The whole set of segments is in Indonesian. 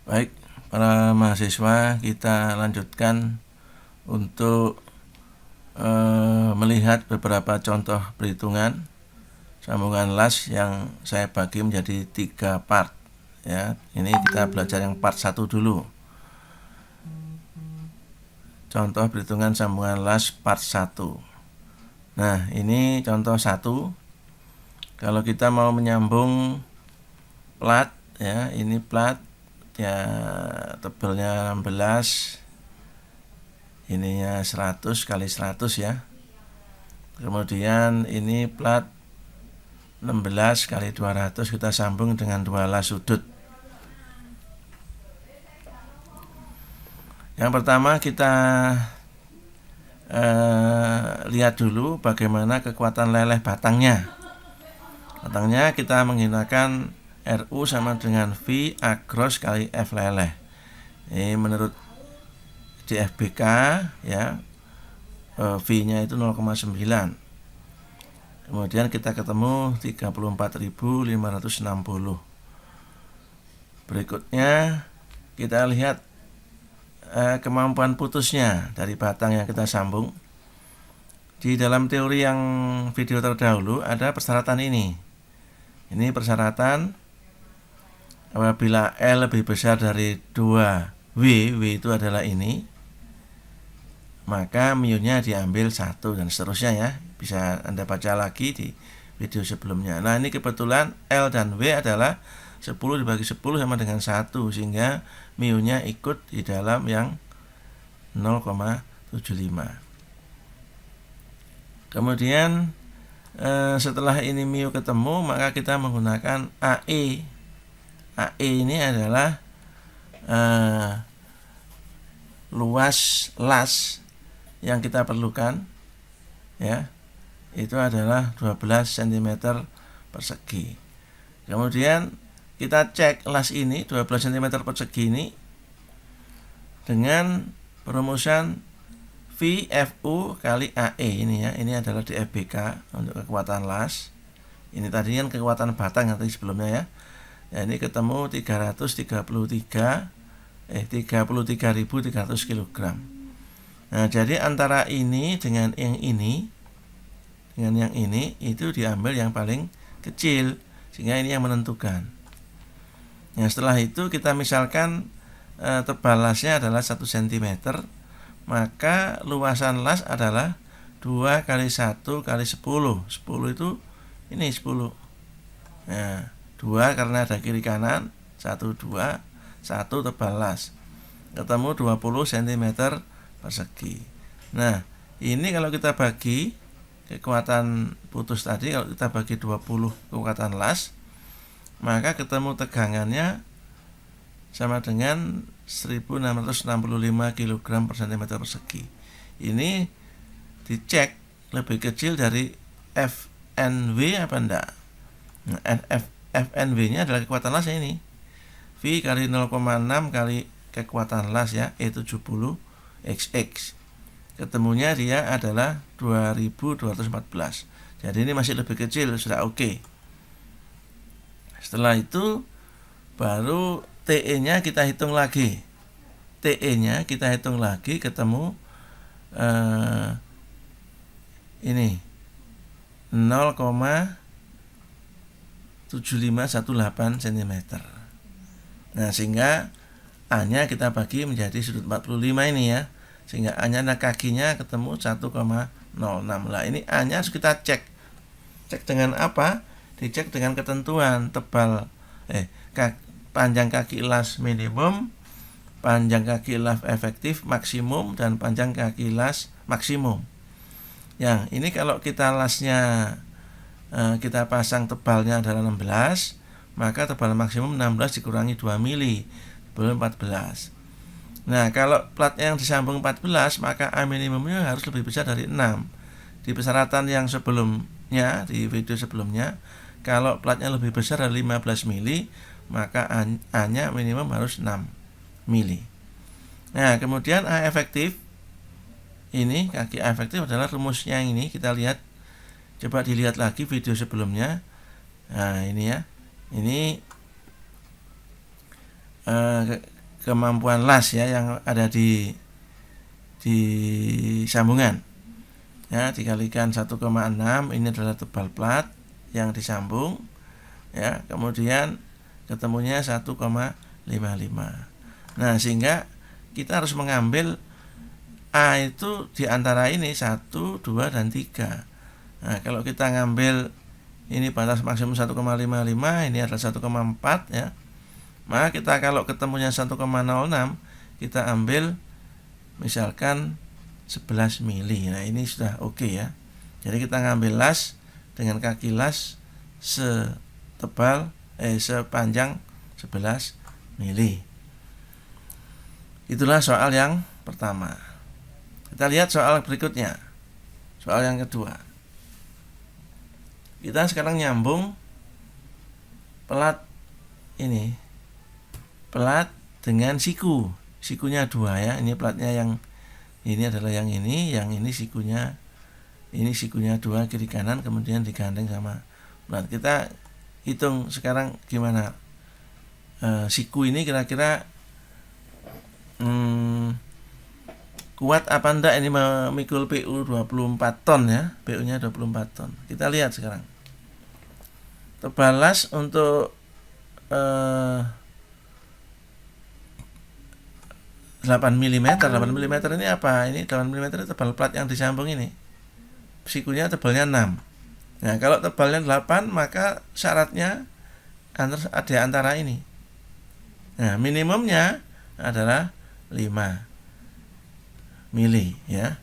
Baik, para mahasiswa, kita lanjutkan untuk melihat beberapa contoh perhitungan sambungan las yang saya bagi menjadi 3 part. Ya, ini kita belajar yang part 1 dulu. Contoh perhitungan sambungan las part 1. Nah, ini contoh 1. Kalau kita mau menyambung plat, ya, ini plat ya tebelnya 16, ininya 100 kali 100 ya. Kemudian ini plat 16 kali 200 kita sambung dengan 2 las sudut. Yang pertama kita lihat dulu bagaimana kekuatan leleh batangnya. Batangnya kita menggunakan RU sama dengan V across kali F leleh. Ini menurut DFBK ya, V-nya itu 0,9. Kemudian kita ketemu 34.560. Berikutnya kita lihat kemampuan putusnya dari batang yang kita sambung. Di dalam teori yang video terdahulu ada persyaratan ini. Ini persyaratan apabila L lebih besar dari 2W, W itu adalah ini, maka mu-nya diambil 1 dan seterusnya ya. Bisa Anda baca lagi di video sebelumnya. Nah, ini kebetulan L dan W adalah 10 dibagi 10 sama dengan 1, sehingga mu-nya ikut di dalam yang 0,75. Kemudian setelah ini mu ketemu, maka kita menggunakan AE. AE ini adalah luas las yang kita perlukan ya, itu adalah 12 cm persegi. Kemudian kita cek las ini 12 cm persegi ini dengan perumusan VFU kali AE ini ya. Ini adalah DFBK untuk kekuatan las. Ini tadi kan kekuatan batang yang tadi sebelumnya ya. Ya, ini ketemu 33.300 kg. Nah, jadi antara ini dengan yang ini itu diambil yang paling kecil, sehingga ini yang menentukan. Nah, setelah itu kita misalkan tebal lasnya adalah 1 cm, maka luasan las adalah 2 kali 1 kali 10. 10 itu ini 10. Nah, 2 karena ada kiri kanan, 1 2, 1 tebal las. Ketemu 20 cm persegi. Nah, ini kalau kita bagi kekuatan putus tadi, kalau kita bagi 20 kekuatan las, maka ketemu tegangannya sama dengan 1665 kg per cm persegi. Ini dicek lebih kecil dari FNW apa enggak. Nah, FNW-nya adalah kekuatan las ini. V kali 0,6 kali kekuatan las ya, E70 XX. Ketemunya dia adalah 2214. Jadi ini masih lebih kecil, sudah oke. Setelah itu baru TE-nya kita hitung lagi. TE-nya kita hitung lagi, ketemu ini 0,7518 cm. Nah, sehingga A-nya kita bagi menjadi sudut 45 ini ya. Sehingga A-nya kakinya ketemu 1,06. Lah, ini A-nya harus kita cek. Cek dengan apa? Dicek dengan ketentuan panjang kaki las minimum, panjang kaki las efektif maksimum, dan panjang kaki las maksimum. Yang ini kalau kita lasnya kita pasang tebalnya adalah 16, maka tebal maksimum 16 dikurangi 2 mili, belum 14. Nah, kalau plat yang disambung 14, maka A minimumnya harus lebih besar dari 6. Di persyaratan yang sebelumnya, di video sebelumnya, kalau platnya lebih besar dari 15 mili, maka A-nya minimum harus 6 mili. Nah, kemudian A efektif, ini kaki A efektif adalah rumusnya ini, kita lihat. Coba dilihat lagi video sebelumnya. Nah, ini ya. Ini kemampuan las ya yang ada di sambungan. Ya, dikalikan 1,6, ini adalah tebal plat yang disambung. Ya, kemudian ketemunya 1,55. Nah, sehingga kita harus mengambil A itu di antara ini 1, 2, dan 3. Nah, kalau kita ngambil ini batas maksimum 1,55, ini adalah 1,4 ya. Maka kita kalau ketemunya 1,06, kita ambil misalkan 11 mili. Nah, ini sudah oke ya. Jadi kita ngambil las dengan kaki las sepanjang 11 mili. Itulah soal yang pertama. Kita lihat soal berikutnya. Soal yang kedua. Kita sekarang nyambung pelat ini. Pelat dengan siku. Sikunya 2 ya. Ini pelatnya yang ini adalah yang ini sikunya 2 kiri kanan, kemudian digandeng sama pelat. Kita hitung sekarang gimana siku ini kira-kira kuat apa enggak ini memikul PU 24 ton ya. PU nya 24 ton. Kita lihat sekarang tebal las untuk 8 mm. 8 mm ini apa? Ini 8 mm tebal plat yang disambung ini. Sikunya tebalnya 6. Nah, kalau tebalnya 8 maka syaratnya ada antara ini. Nah, minimumnya adalah 5 mili ya.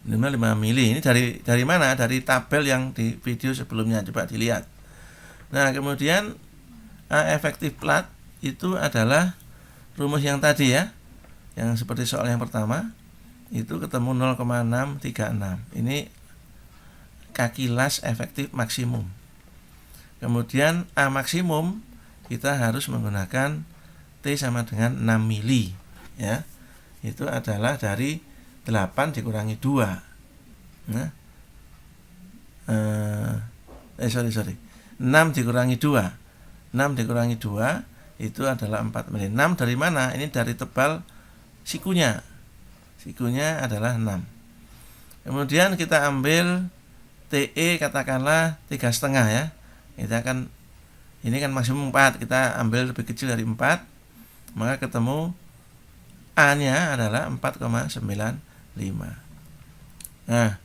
Minimal 5 mili. Ini dari mana? Dari tabel yang di video sebelumnya, coba dilihat. Nah, kemudian A efektif plat itu adalah rumus yang tadi ya, yang seperti soal yang pertama itu ketemu 0,636. Ini kaki las efektif maksimum. Kemudian A maksimum kita harus menggunakan T sama dengan 6 mili ya. Itu adalah dari 8 dikurangi 2. Nah, 6 dikurangi 2. 6 dikurangi 2 itu adalah 4 mili. 6 dari mana? Ini dari tebal sikunya. Sikunya adalah 6. Kemudian kita ambil TE katakanlah 3,5 ya. Kita akan ini kan maksimum 4, kita ambil lebih kecil dari 4, maka ketemu A-nya adalah 4,95. Nah,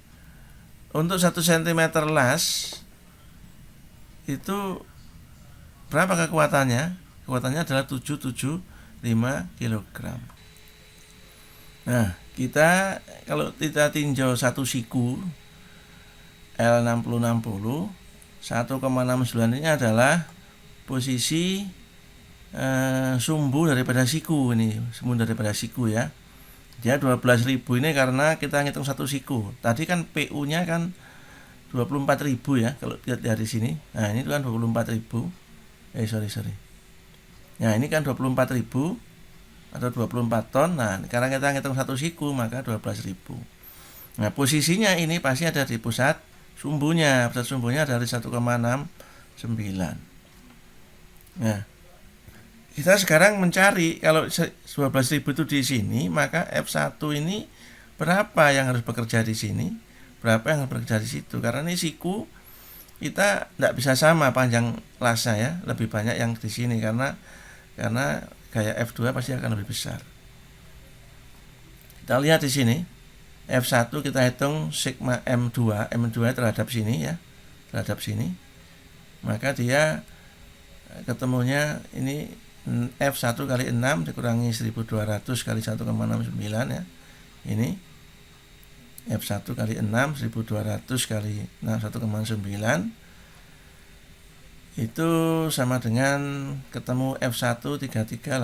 untuk 1 cm las itu berapa kekuatannya? Kekuatannya adalah 775 kg. Nah, kita kalau kita tinjau satu siku L6060 1,69 ini adalah posisi sumbu daripada siku ini, sumbu daripada siku ya. Dia 12.000 ini karena kita ngitung satu siku. Tadi kan PU-nya kan 24.000 ya kalau lihat dari sini. Nah, ini kan 24.000. Sorry. Nah, ini kan 24.000 atau 24 ton. Nah, karena kita ngitung satu siku maka 12.000. Nah, posisinya ini pasti ada di pusat sumbunya. Pusat sumbunya dari 1,69. Nah, kita sekarang mencari kalau 12.000 itu di sini, maka F1 ini berapa yang harus bekerja di sini, berapa yang harus bekerja di situ. Karena ini siku kita tidak bisa sama panjang lasnya ya, lebih banyak yang di sini karena gaya F2 pasti akan lebih besar. Kita lihat di sini F1 kita hitung sigma M2 terhadap sini ya, terhadap sini. Maka dia ketemunya ini F1 kali 6 dikurangi 1200 kali 1,69 ya. Ini F1 kali 6 1200 kali 1,9 itu sama dengan ketemu F1 3380.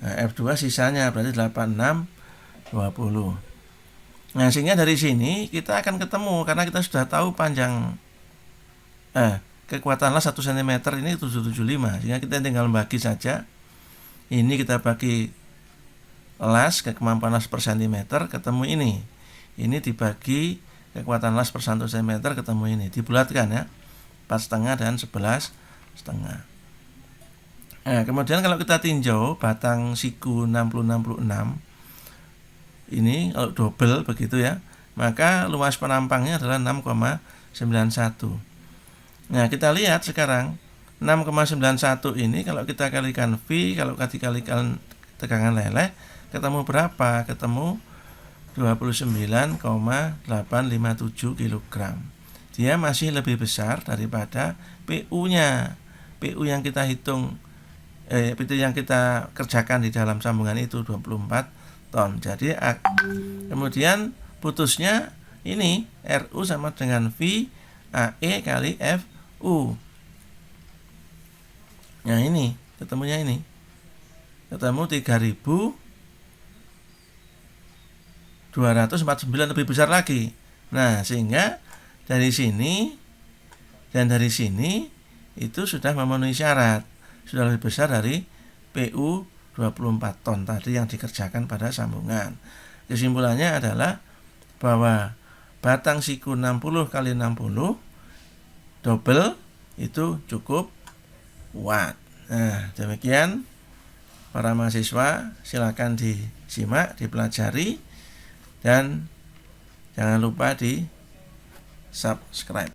Nah, F2 sisanya berarti 8620. Nah, sehingga dari sini kita akan ketemu karena kita sudah tahu panjang kekuatan las 1 cm ini 775, sehingga kita tinggal bagi saja. Ini kita bagi las ke kemampuan las per cm, ketemu ini. Ini dibagi kekuatan las per 1 cm, ketemu ini. Dibulatkan ya, 4,5 dan 11,5. Nah, kemudian kalau kita tinjau batang siku 6066 ini kalau double begitu ya, maka luas penampangnya adalah 6,91. Nah, kita lihat sekarang 6,91 ini kalau kita kalikan V, kalau kita kalikan tegangan leleh, ketemu berapa? Ketemu 29,857 kg. Dia masih lebih besar daripada PU-nya. PU yang kita hitung itu yang kita kerjakan di dalam sambungan itu 24 ton. Jadi kemudian putusnya ini RU sama dengan V AE kali FU. Nah, ini ketemunya ini. Ketemu 3249, lebih besar lagi. Nah, sehingga dari sini dan dari sini itu sudah memenuhi syarat. Sudah lebih besar dari PU 24 ton tadi yang dikerjakan pada sambungan. Kesimpulannya adalah bahwa batang siku 60 kali 60 double itu cukup kuat. Nah, demikian para mahasiswa, silakan disimak, dipelajari, dan jangan lupa di subscribe.